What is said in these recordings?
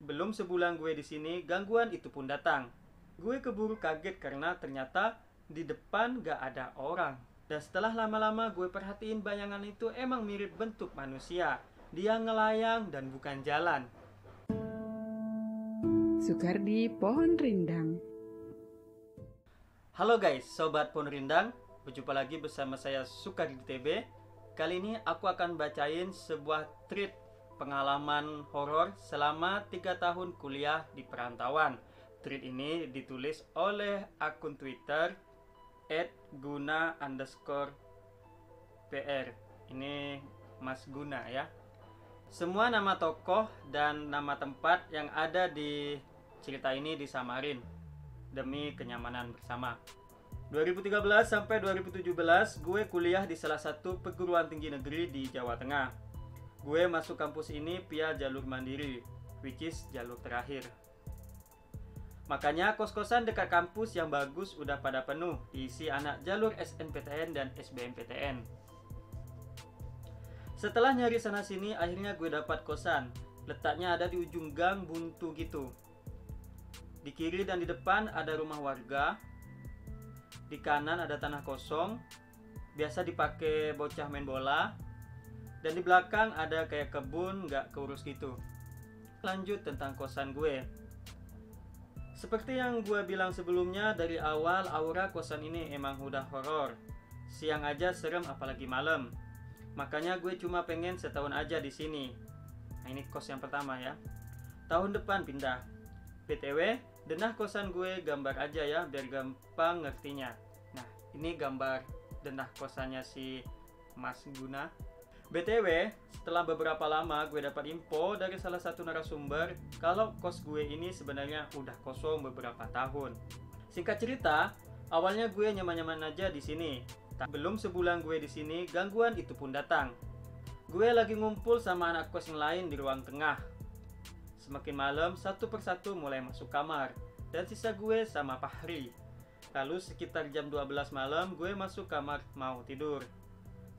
Belum sebulan gue di sini, gangguan itu pun datang. Gue keburu kaget karena ternyata di depan gak ada orang. Dan setelah lama-lama gue perhatiin bayangan itu emang mirip bentuk manusia. Dia ngelayang dan bukan jalan. Sukardi Pohon Rindang. Halo guys, Sobat Pohon Rindang. Berjumpa lagi bersama saya Sukardi TB. Kali ini aku akan bacain sebuah tweet pengalaman horor selama 3 tahun kuliah di perantauan. Tweet ini ditulis oleh akun Twitter @guna_pr. Ini Mas Guna ya. Semua nama tokoh dan nama tempat yang ada di cerita ini disamarin demi kenyamanan bersama. 2013 sampai 2017 gue kuliah di salah satu perguruan tinggi negeri di Jawa Tengah. Gue masuk kampus ini via jalur mandiri, which is jalur terakhir. Makanya kos-kosan dekat kampus yang bagus udah pada penuh, diisi anak jalur SNPTN dan SBMPTN. Setelah nyari sana-sini, akhirnya gue dapat kosan. Letaknya ada di ujung gang buntu gitu. Di kiri dan di depan ada rumah warga. Di kanan ada tanah kosong, biasa dipakai bocah main bola. Dan di belakang ada kayak kebun gak keurus gitu. Lanjut tentang kosan gue. Seperti yang gue bilang sebelumnya, dari awal aura kosan ini emang udah horor. Siang aja serem apalagi malam. Makanya gue cuma pengen setahun aja di sini. Nah, ini kos yang pertama ya. Tahun depan pindah. BTW, denah kosan gue gambar aja ya biar gampang ngertinya. Nah, ini gambar denah kosannya si Mas Guna. BTW, setelah beberapa lama gue dapat info dari salah satu narasumber kalau kos gue ini sebenarnya udah kosong beberapa tahun. Singkat cerita, awalnya gue nyaman-nyaman aja di sini. Belum sebulan gue di sini, gangguan itu pun datang. Gue lagi ngumpul sama anak kos yang lain di ruang tengah. Semakin malam, satu persatu mulai masuk kamar. Dan sisa gue sama Fahri. Lalu sekitar jam 12 malam, gue masuk kamar mau tidur.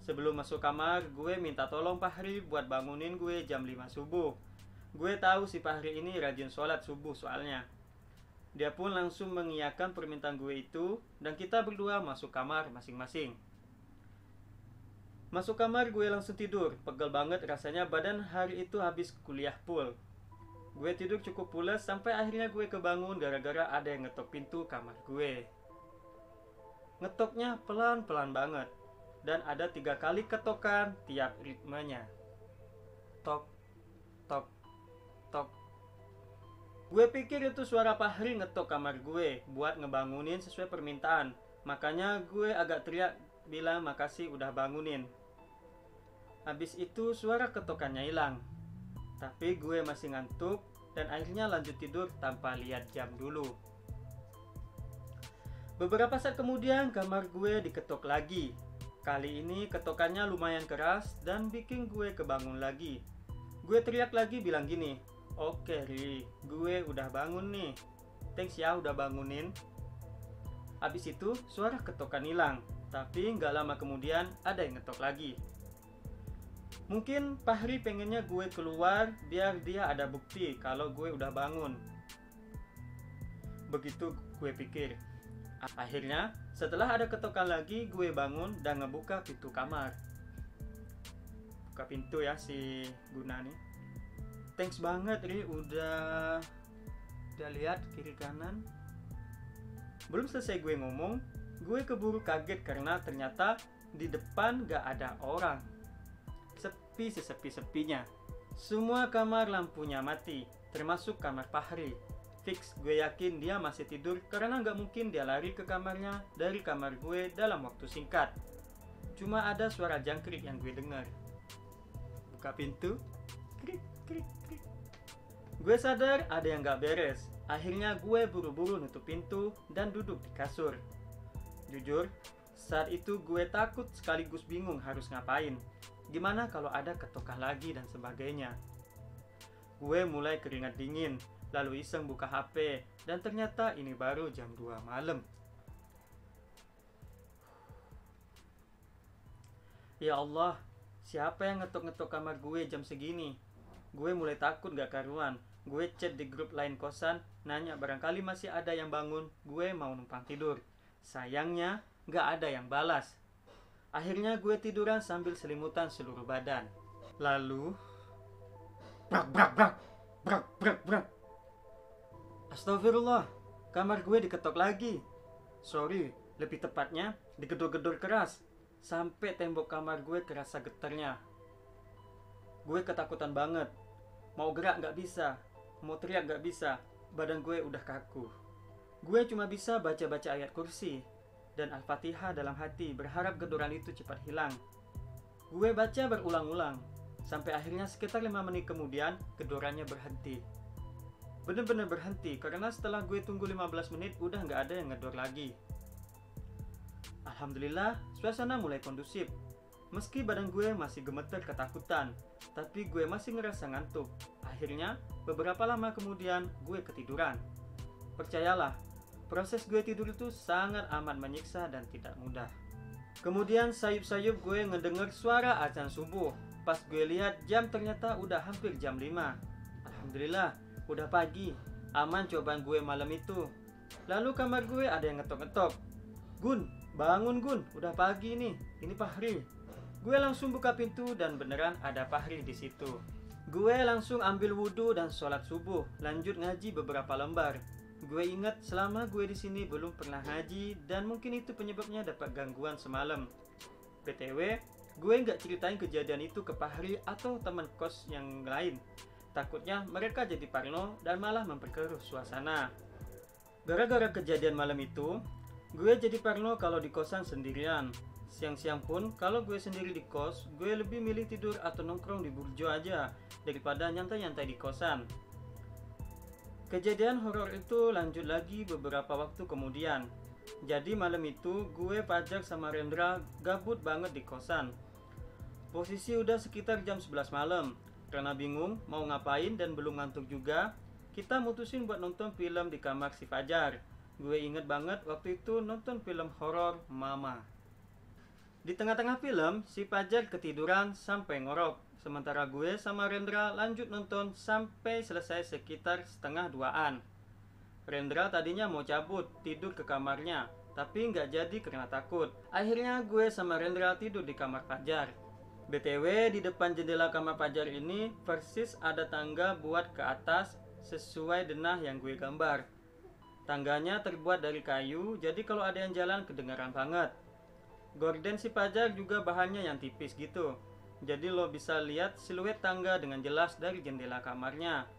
Sebelum masuk kamar, gue minta tolong Fahri buat bangunin gue jam 5 subuh. Gue tahu si Fahri ini rajin sholat subuh soalnya. Dia pun langsung mengiyakan permintaan gue itu, dan kita berdua masuk kamar masing-masing. Masuk kamar gue langsung tidur, pegel banget rasanya badan hari itu habis kuliah full. Gue tidur cukup pulas sampai akhirnya gue kebangun gara-gara ada yang ngetok pintu kamar gue. Ngetoknya pelan-pelan banget. Dan ada 3 kali ketokan tiap ritmenya. Tok, tok, tok. Gue pikir itu suara Fahri ngetok kamar gue buat ngebangunin sesuai permintaan. Makanya gue agak teriak bilang makasih udah bangunin. Habis itu suara ketokannya hilang. Tapi gue masih ngantuk dan akhirnya lanjut tidur tanpa lihat jam dulu. Beberapa saat kemudian kamar gue diketok lagi. Kali ini ketokannya lumayan keras dan bikin gue kebangun lagi. Gue teriak lagi bilang gini, "Oke Ri, gue udah bangun nih. Thanks ya udah bangunin." Habis itu suara ketokan hilang, tapi nggak lama kemudian ada yang ngetok lagi. Mungkin Fahri pengennya gue keluar biar dia ada bukti kalau gue udah bangun. Begitu gue pikir. Akhirnya, setelah ada ketokan lagi, gue bangun dan ngebuka pintu kamar. Buka pintu ya si Guna nih. Thanks banget Ri, udah lihat kiri kanan. Belum selesai gue ngomong, gue keburu kaget karena ternyata di depan gak ada orang. Sepi sesepi-sepinya. Semua kamar lampunya mati, termasuk kamar Fahri. Fix gue yakin dia masih tidur karena nggak mungkin dia lari ke kamarnya dari kamar gue dalam waktu singkat. Cuma ada suara jangkrik yang gue dengar. Buka pintu, krik krik krik. Gue sadar ada yang nggak beres. Akhirnya gue buru-buru nutup pintu dan duduk di kasur. Jujur, saat itu gue takut sekaligus bingung harus ngapain. Gimana kalau ada ketokan lagi dan sebagainya. Gue mulai keringat dingin. Lalu iseng buka HP, dan ternyata ini baru jam 2 malam. Ya Allah, siapa yang ngetok-ngetok kamar gue jam segini? Gue mulai takut gak karuan. gue chat di grup lain kosan, nanya barangkali masih ada yang bangun, gue mau numpang tidur. Sayangnya, gak ada yang balas. Akhirnya gue tiduran sambil selimutan seluruh badan. Lalu, brak brak brak, brak brak brak. Astagfirullah, kamar gue diketok lagi. Sorry, lebih tepatnya digedor-gedor keras. Sampai tembok kamar gue kerasa getarnya. Gue ketakutan banget. Mau gerak gak bisa, mau teriak gak bisa. Badan gue udah kaku. Gue cuma bisa baca-baca ayat kursi dan Al-Fatihah dalam hati, berharap gedoran itu cepat hilang. Gue baca berulang-ulang, sampai akhirnya sekitar 5 menit kemudian gedorannya berhenti. Bener-bener berhenti, karena setelah gue tunggu 15 menit udah gak ada yang ngedor lagi. Alhamdulillah, suasana mulai kondusif. Meski badan gue masih gemeter ketakutan, tapi gue masih ngerasa ngantuk. Akhirnya, beberapa lama kemudian gue ketiduran. Percayalah, proses gue tidur itu sangat amat menyiksa dan tidak mudah. Kemudian sayup-sayup gue ngedenger suara azan subuh. Pas gue lihat jam ternyata udah hampir jam 5. Alhamdulillah, udah pagi. Aman cobaan gue malam itu. Lalu kamar gue ada yang ngetok-ngetok. Gun, bangun Gun, udah pagi nih. Ini Fahri. Gue langsung buka pintu dan beneran ada Fahri di situ. Gue langsung ambil wudhu dan sholat subuh, lanjut ngaji beberapa lembar. Gue ingat selama gue di sini belum pernah ngaji dan mungkin itu penyebabnya dapat gangguan semalam. BTW, gue nggak ceritain kejadian itu ke Fahri atau teman kos yang lain. Takutnya mereka jadi parno dan malah memperkeruh suasana. Gara-gara kejadian malam itu, gue jadi parno kalau di kosan sendirian. Siang-siang pun kalau gue sendiri di kos, gue lebih milih tidur atau nongkrong di burjo aja daripada nyantai-nyantai di kosan. Kejadian horor itu lanjut lagi beberapa waktu kemudian. Jadi malam itu gue, Fajar sama Rendra gabut banget di kosan. Posisi udah sekitar jam 11 malam. Karena bingung mau ngapain dan belum ngantuk juga, kita mutusin buat nonton film di kamar si Fajar. Gue inget banget waktu itu nonton film horor Mama. Di tengah-tengah film, si Fajar ketiduran sampai ngorok. Sementara gue sama Rendra lanjut nonton sampai selesai sekitar setengah 2-an. Rendra tadinya mau cabut tidur ke kamarnya, tapi nggak jadi karena takut. Akhirnya gue sama Rendra tidur di kamar Fajar. BTW, di depan jendela kamar Fajar ini persis ada tangga buat ke atas sesuai denah yang gue gambar. Tangganya terbuat dari kayu, jadi kalau ada yang jalan kedengaran banget. Gorden si Fajar juga bahannya yang tipis gitu, jadi lo bisa lihat siluet tangga dengan jelas dari jendela kamarnya.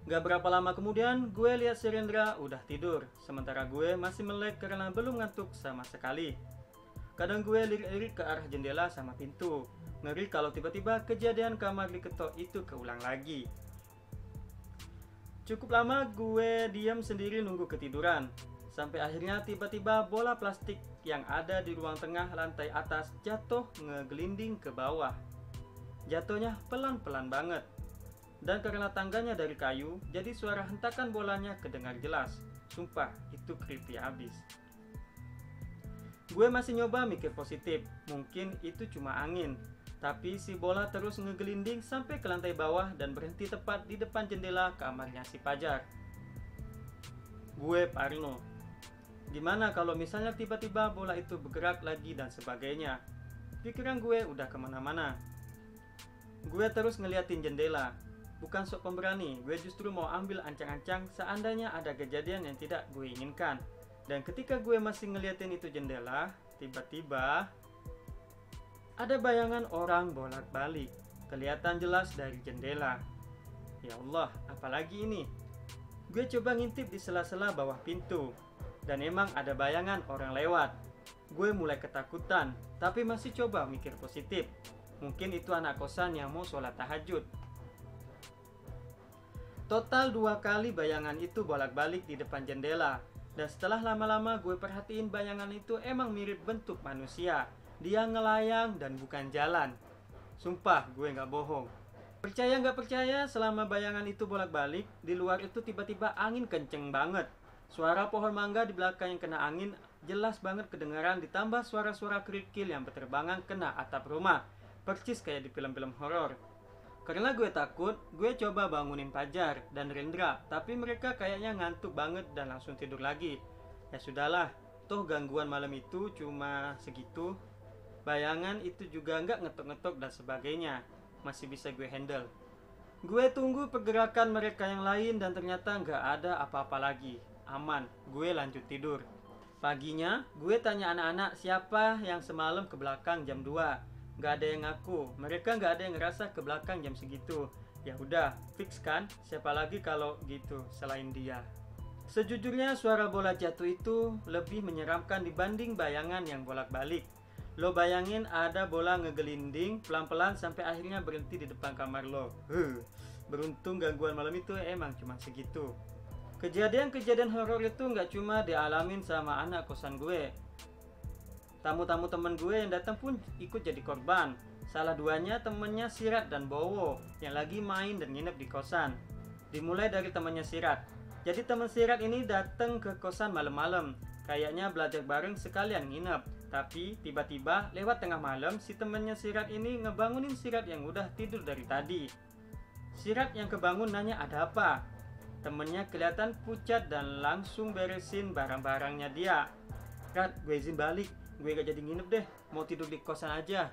Gak berapa lama kemudian gue lihat si Rendra udah tidur, sementara gue masih melek karena belum ngantuk sama sekali. Kadang gue lirik-lirik ke arah jendela sama pintu. Ngeri kalau tiba-tiba kejadian kamar diketok itu keulang lagi. Cukup lama gue diam sendiri nunggu ketiduran. Sampai akhirnya tiba-tiba bola plastik yang ada di ruang tengah lantai atas jatuh ngegelinding ke bawah. Jatuhnya pelan-pelan banget. Dan karena tangganya dari kayu, jadi suara hentakan bolanya kedengar jelas. Sumpah, itu creepy abis. Gue masih nyoba mikir positif, mungkin itu cuma angin. Tapi si bola terus ngegelinding sampai ke lantai bawah dan berhenti tepat di depan jendela kamarnya si Fajar. Gue parno. Gimana kalau misalnya tiba-tiba bola itu bergerak lagi dan sebagainya? Pikiran gue udah kemana-mana. Gue terus ngeliatin jendela. Bukan sok pemberani, gue justru mau ambil ancang-ancang seandainya ada kejadian yang tidak gue inginkan. Dan ketika gue masih ngeliatin itu jendela, tiba-tiba ada bayangan orang bolak-balik, kelihatan jelas dari jendela. Ya Allah, apalagi ini? Gue coba ngintip di sela-sela bawah pintu, dan emang ada bayangan orang lewat. Gue mulai ketakutan, tapi masih coba mikir positif. Mungkin itu anak kosan yang mau sholat tahajud. Total 2 kali bayangan itu bolak-balik di depan jendela. Dan setelah lama-lama gue perhatiin bayangan itu emang mirip bentuk manusia. Dia ngelayang dan bukan jalan. Sumpah gue gak bohong. Percaya gak percaya, selama bayangan itu bolak-balik, di luar itu tiba-tiba angin kenceng banget. Suara pohon mangga di belakang yang kena angin jelas banget kedengaran, ditambah suara-suara kerikil yang berterbangan kena atap rumah. Persis kayak di film-film horor. Karena gue takut, gue coba bangunin Fajar dan Rendra, tapi mereka kayaknya ngantuk banget dan langsung tidur lagi. Ya sudahlah, toh gangguan malam itu cuma segitu. Bayangan itu juga nggak ngetok-ngetok dan sebagainya, masih bisa gue handle. Gue tunggu pergerakan mereka yang lain dan ternyata nggak ada apa-apa lagi. Aman, gue lanjut tidur. Paginya, gue tanya anak-anak siapa yang semalam ke belakang jam 2. Nggak ada yang ngaku, mereka nggak ada yang ngerasa ke belakang jam segitu. Ya udah, fix kan? Siapa lagi kalau gitu selain dia? Sejujurnya suara bola jatuh itu lebih menyeramkan dibanding bayangan yang bolak-balik. Lo bayangin ada bola ngegelinding pelan-pelan sampai akhirnya berhenti di depan kamar lo. Beruntung gangguan malam itu emang cuma segitu. Kejadian-kejadian horor itu nggak cuma dialamin sama anak kosan gue. Tamu-tamu temen gue yang datang pun ikut jadi korban. Salah duanya temennya Sirat dan Bowo yang lagi main dan nginep di kosan. Dimulai dari temennya Sirat. Jadi temen Sirat ini datang ke kosan malam-malam. Kayaknya belajar bareng sekalian nginep. Tapi tiba-tiba lewat tengah malam si temennya Sirat ini ngebangunin Sirat yang udah tidur dari tadi. Sirat yang kebangun nanya ada apa. Temennya kelihatan pucat dan langsung beresin barang-barangnya dia. Rat, gue izin balik. Gue gak jadi nginep deh, mau tidur di kosan aja.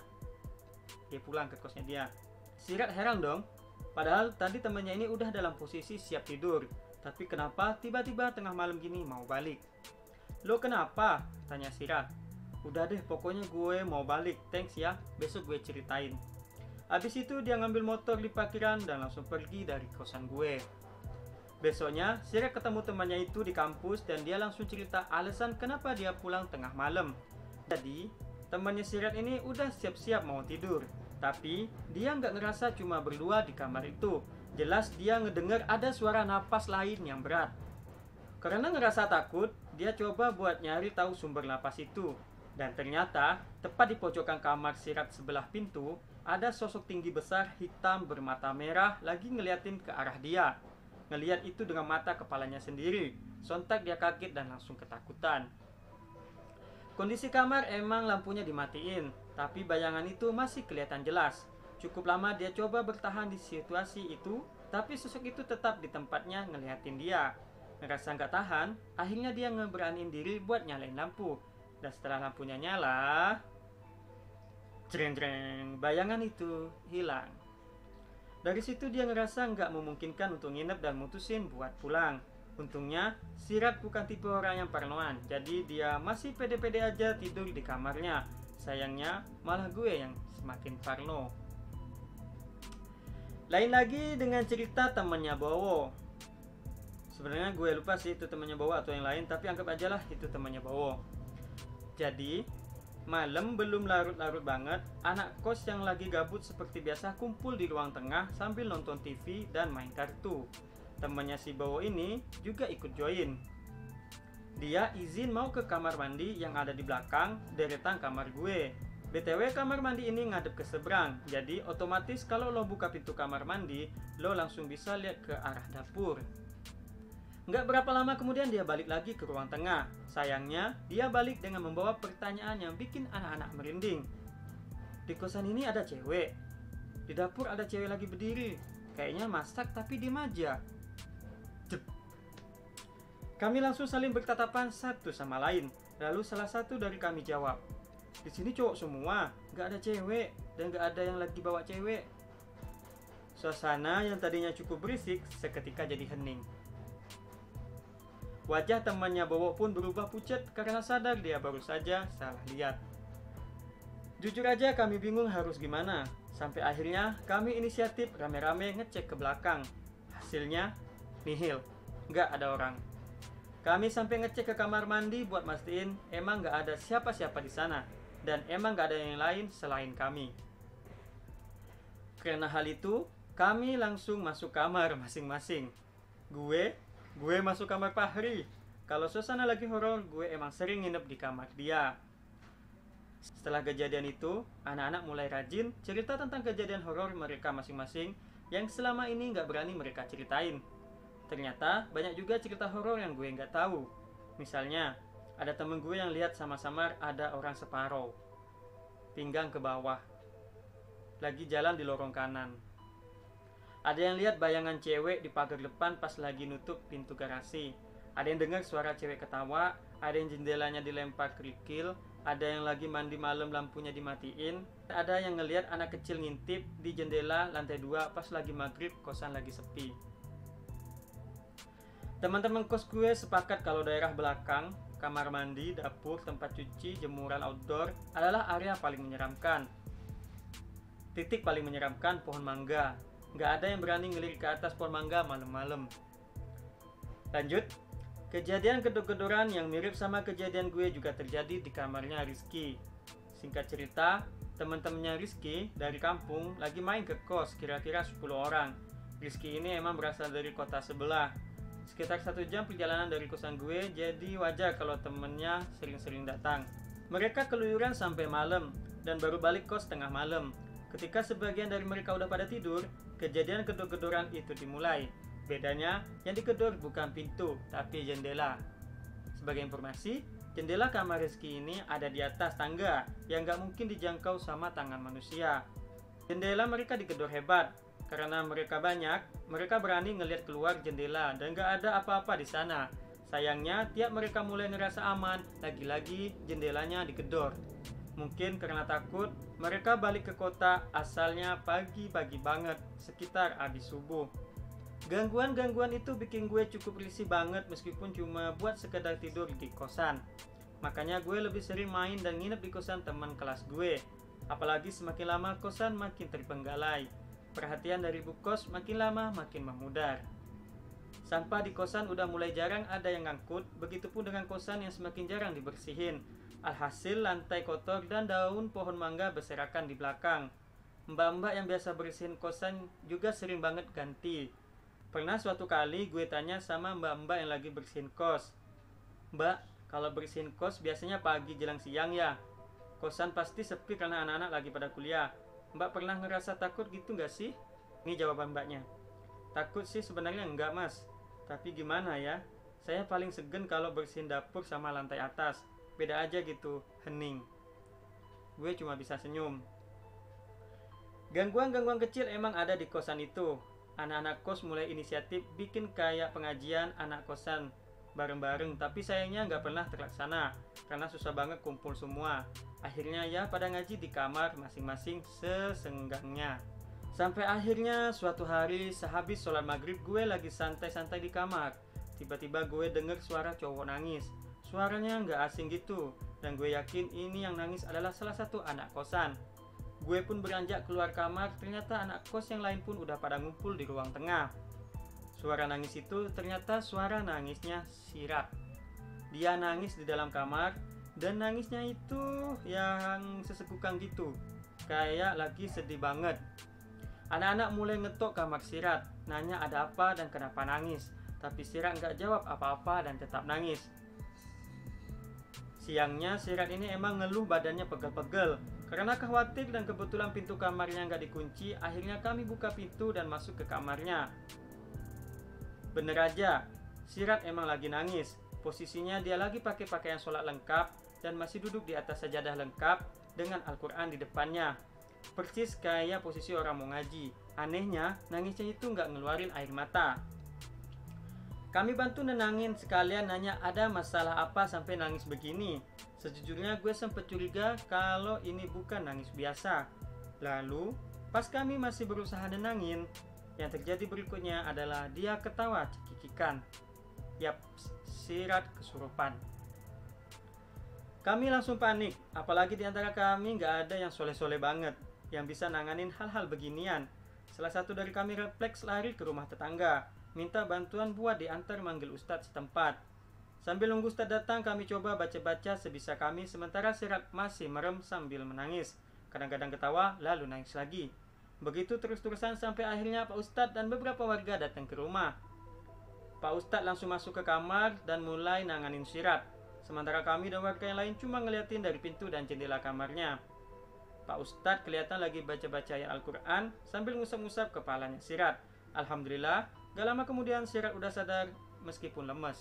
Dia pulang ke kosnya dia. Sirat heran dong, padahal tadi temannya ini udah dalam posisi siap tidur. Tapi kenapa tiba-tiba tengah malam gini mau balik? Lo kenapa? Tanya Sirat. Udah deh, pokoknya gue mau balik, thanks ya, besok gue ceritain. Habis itu dia ngambil motor di parkiran dan langsung pergi dari kosan gue. Besoknya, Sirat ketemu temannya itu di kampus dan dia langsung cerita alasan kenapa dia pulang tengah malam. Jadi, temannya Sirat ini udah siap-siap mau tidur. Tapi, dia nggak ngerasa cuma berdua di kamar itu. Jelas dia ngedengar ada suara napas lain yang berat. Karena ngerasa takut, dia coba buat nyari tahu sumber napas itu. Dan ternyata, tepat di pojokan kamar Sirat sebelah pintu, ada sosok tinggi besar hitam bermata merah lagi ngeliatin ke arah dia. Ngeliat itu dengan mata kepalanya sendiri. Sontak dia kaget dan langsung ketakutan. Kondisi kamar emang lampunya dimatiin, tapi bayangan itu masih kelihatan jelas. Cukup lama dia coba bertahan di situasi itu, tapi sosok itu tetap di tempatnya ngeliatin dia. Ngerasa nggak tahan, akhirnya dia ngeberaniin diri buat nyalain lampu. Dan setelah lampunya nyala, jreng-jreng, bayangan itu hilang. Dari situ dia ngerasa nggak memungkinkan untuk nginep dan mutusin buat pulang. Untungnya, Sirat bukan tipe orang yang parnoan, jadi dia masih pede-pede aja tidur di kamarnya. Sayangnya, malah gue yang semakin parno. Lain lagi dengan cerita temannya Bowo. Sebenarnya gue lupa sih itu temannya Bowo atau yang lain, tapi anggap aja lah itu temannya Bowo. Jadi, malam belum larut-larut banget, anak kos yang lagi gabut seperti biasa kumpul di ruang tengah sambil nonton TV dan main kartu. Temannya si Bowo ini juga ikut join. Dia izin mau ke kamar mandi yang ada di belakang deretan kamar gue. BTW kamar mandi ini ngadep ke seberang, jadi otomatis kalau lo buka pintu kamar mandi, lo langsung bisa lihat ke arah dapur. Nggak berapa lama kemudian dia balik lagi ke ruang tengah. Sayangnya, dia balik dengan membawa pertanyaan yang bikin anak-anak merinding. Di kosan ini ada cewek. Di dapur ada cewek lagi berdiri. Kayaknya masak tapi diem aja. Jep. Kami langsung saling bertatapan satu sama lain. Lalu salah satu dari kami jawab, di sini cowok semua, nggak ada cewek dan nggak ada yang lagi bawa cewek. Suasana yang tadinya cukup berisik seketika jadi hening. Wajah temannya Bowo pun berubah pucat karena sadar dia baru saja salah lihat. Jujur aja kami bingung harus gimana. Sampai akhirnya kami inisiatif rame-rame ngecek ke belakang. Hasilnya nihil, nggak ada orang. Kami sampai ngecek ke kamar mandi buat mastiin emang nggak ada siapa-siapa di sana. Dan emang nggak ada yang lain selain kami. Karena hal itu, kami langsung masuk kamar masing-masing. Gue masuk kamar Fahri. Kalau suasana lagi horor, gue emang sering nginep di kamar dia. Setelah kejadian itu, anak-anak mulai rajin cerita tentang kejadian horor mereka masing-masing yang selama ini nggak berani mereka ceritain. Ternyata banyak juga cerita horor yang gue nggak tahu. Misalnya, ada temen gue yang lihat sama-sama ada orang separuh, pinggang ke bawah, lagi jalan di lorong kanan. Ada yang lihat bayangan cewek di pagar depan pas lagi nutup pintu garasi. Ada yang dengar suara cewek ketawa, ada yang jendelanya dilempar kerikil, ada yang lagi mandi malam lampunya dimatiin, ada yang ngelihat anak kecil ngintip di jendela lantai 2 pas lagi maghrib kosan lagi sepi. Teman-teman kos gue sepakat kalau daerah belakang, kamar mandi, dapur, tempat cuci, jemuran outdoor adalah area paling menyeramkan. Titik paling menyeramkan pohon mangga. Nggak ada yang berani ngelirik ke atas pohon mangga malam-malam. Lanjut. Kejadian gedor-gedoran yang mirip sama kejadian gue juga terjadi di kamarnya Rizky. Singkat cerita, teman-temannya Rizky dari kampung lagi main ke kos kira-kira 10 orang. Rizky ini emang berasal dari kota sebelah. Sekitar 1 jam perjalanan dari kosan gue, jadi wajar kalau temennya sering-sering datang. Mereka keluyuran sampai malam dan baru balik kos tengah malam. Ketika sebagian dari mereka udah pada tidur, kejadian gedor-gedoran itu dimulai. Bedanya, yang digedor bukan pintu, tapi jendela. Sebagai informasi, jendela kamar Rizky ini ada di atas tangga yang gak mungkin dijangkau sama tangan manusia. Jendela mereka digedor hebat. Karena mereka banyak, mereka berani ngelihat keluar jendela dan gak ada apa-apa di sana. Sayangnya, tiap mereka mulai ngerasa aman, lagi-lagi jendelanya digedor. Mungkin karena takut, mereka balik ke kota asalnya pagi-pagi banget, sekitar habis subuh. Gangguan-gangguan itu bikin gue cukup risih banget meskipun cuma buat sekedar tidur di kosan. Makanya gue lebih sering main dan nginep di kosan teman kelas gue. Apalagi semakin lama kosan makin terpenggalai. Perhatian dari ibu kos makin lama makin memudar. Sampah di kosan udah mulai jarang ada yang ngangkut, begitupun dengan kosan yang semakin jarang dibersihin. Alhasil lantai kotor dan daun pohon mangga berserakan di belakang. Mbak-mbak yang biasa bersihin kosan juga sering banget ganti. Pernah suatu kali gue tanya sama mbak-mbak yang lagi bersihin kos, "Mbak, kalau bersihin kos biasanya pagi jelang siang ya? Kosan pasti sepi karena anak-anak lagi pada kuliah. Mbak pernah ngerasa takut gitu gak sih?" Ini jawaban mbaknya. "Takut sih sebenarnya enggak mas. Tapi gimana ya, saya paling segen kalau bersihin dapur sama lantai atas. Beda aja gitu, hening." Gue cuma bisa senyum. Gangguan-gangguan kecil emang ada di kosan itu. Anak-anak kos mulai inisiatif bikin kayak pengajian anak kosan bareng-bareng, tapi sayangnya nggak pernah terlaksana karena susah banget kumpul semua. Akhirnya ya pada ngaji di kamar masing-masing sesenggangnya. Sampai akhirnya suatu hari sehabis sholat maghrib gue lagi santai-santai di kamar. Tiba-tiba gue denger suara cowok nangis. Suaranya nggak asing gitu, dan gue yakin ini yang nangis adalah salah satu anak kosan. Gue pun beranjak keluar kamar, ternyata anak kos yang lain pun udah pada ngumpul di ruang tengah. Suara nangis itu ternyata suara nangisnya Sirat. Dia nangis di dalam kamar, dan nangisnya itu yang sesekukan gitu, kayak lagi sedih banget. Anak-anak mulai ngetok kamar Sirat, nanya ada apa dan kenapa nangis. Tapi Sirat nggak jawab apa-apa dan tetap nangis. Siangnya Sirat ini emang ngeluh badannya pegel-pegel. Karena khawatir dan kebetulan pintu kamarnya nggak dikunci, akhirnya kami buka pintu dan masuk ke kamarnya. Bener aja, Sirat emang lagi nangis. Posisinya dia lagi pakai pakaian sholat lengkap dan masih duduk di atas sajadah lengkap dengan Al-Quran di depannya. Persis kayak posisi orang mau ngaji. Anehnya, nangisnya itu nggak ngeluarin air mata. Kami bantu nenangin sekalian nanya ada masalah apa sampai nangis begini. Sejujurnya gue sempat curiga kalau ini bukan nangis biasa. Lalu, pas kami masih berusaha nenangin, yang terjadi berikutnya adalah dia ketawa cekikikan. Yap, Sirat kesurupan. Kami langsung panik, apalagi di antara kami gak ada yang soleh-soleh banget, yang bisa nanganin hal-hal beginian. Salah satu dari kami refleks lari ke rumah tetangga, minta bantuan buat diantar manggil ustadz setempat. Sambil nunggu ustadz datang, kami coba baca-baca sebisa kami, sementara Sirat masih merem sambil menangis. Kadang-kadang ketawa, lalu nangis lagi. Begitu terus-terusan sampai akhirnya Pak Ustadz dan beberapa warga datang ke rumah. Pak Ustadz langsung masuk ke kamar dan mulai nanganin Sirat. Sementara kami dan warga yang lain cuma ngeliatin dari pintu dan jendela kamarnya. Pak Ustadz kelihatan lagi baca-baca ayat Al-Quran sambil ngusap-ngusap kepalanya Sirat. Alhamdulillah, gak lama kemudian Sirat udah sadar meskipun lemes.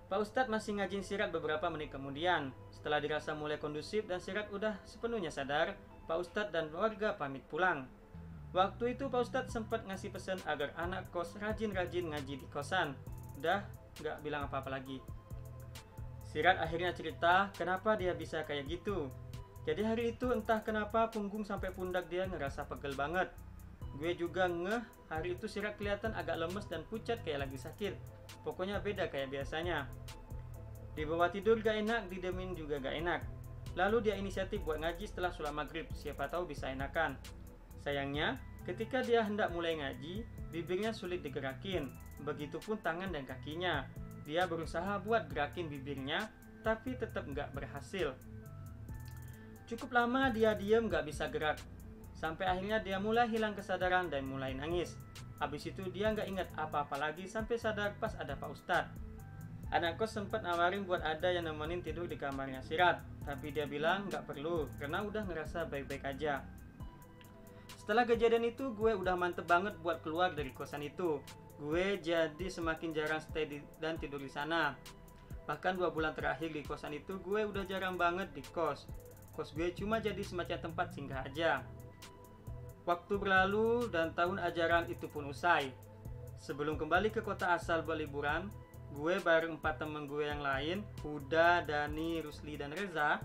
Pak Ustadz masih ngajin Sirat beberapa menit kemudian. Setelah dirasa mulai kondusif dan Sirat udah sepenuhnya sadar, Pak Ustadz dan warga pamit pulang. Waktu itu Pak Ustadz sempat ngasih pesan agar anak kos rajin-rajin ngaji di kosan. Udah nggak bilang apa-apa lagi. Sirat akhirnya cerita kenapa dia bisa kayak gitu. Jadi hari itu entah kenapa punggung sampai pundak dia ngerasa pegel banget. Gue juga ngeh, hari itu Sirat kelihatan agak lemes dan pucat kayak lagi sakit. Pokoknya beda kayak biasanya. Di bawah tidur gak enak, didemin juga gak enak. Lalu dia inisiatif buat ngaji setelah sholat maghrib, siapa tahu bisa enakan. Sayangnya, ketika dia hendak mulai ngaji, bibirnya sulit digerakin. Begitupun tangan dan kakinya. Dia berusaha buat gerakin bibirnya, tapi tetap gak berhasil. Cukup lama dia diam gak bisa gerak. Sampai akhirnya dia mulai hilang kesadaran dan mulai nangis. Habis itu dia gak ingat apa-apa lagi sampai sadar pas ada Pak Ustadz. Anak kos sempat nawarin buat ada yang nemenin tidur di kamarnya Sirat, tapi dia bilang gak perlu karena udah ngerasa baik-baik aja. Setelah kejadian itu, gue udah mantep banget buat keluar dari kosan itu. Gue jadi semakin jarang stay dan tidur di sana. Bahkan 2 bulan terakhir di kosan itu, gue udah jarang banget di kos. Kos gue cuma jadi semacam tempat singgah aja. Waktu berlalu dan tahun ajaran itu pun usai. Sebelum kembali ke kota asal berliburan, gue bareng 4 temen gue yang lain, Huda, Dani, Rusli, dan Reza,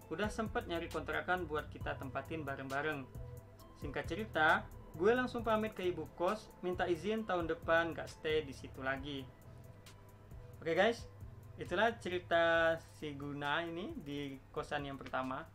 udah sempet nyari kontrakan buat kita tempatin bareng-bareng. Singkat cerita, gue langsung pamit ke ibu kos, minta izin tahun depan gak stay di situ lagi. Oke guys, itulah cerita si Guna ini di kosan yang pertama.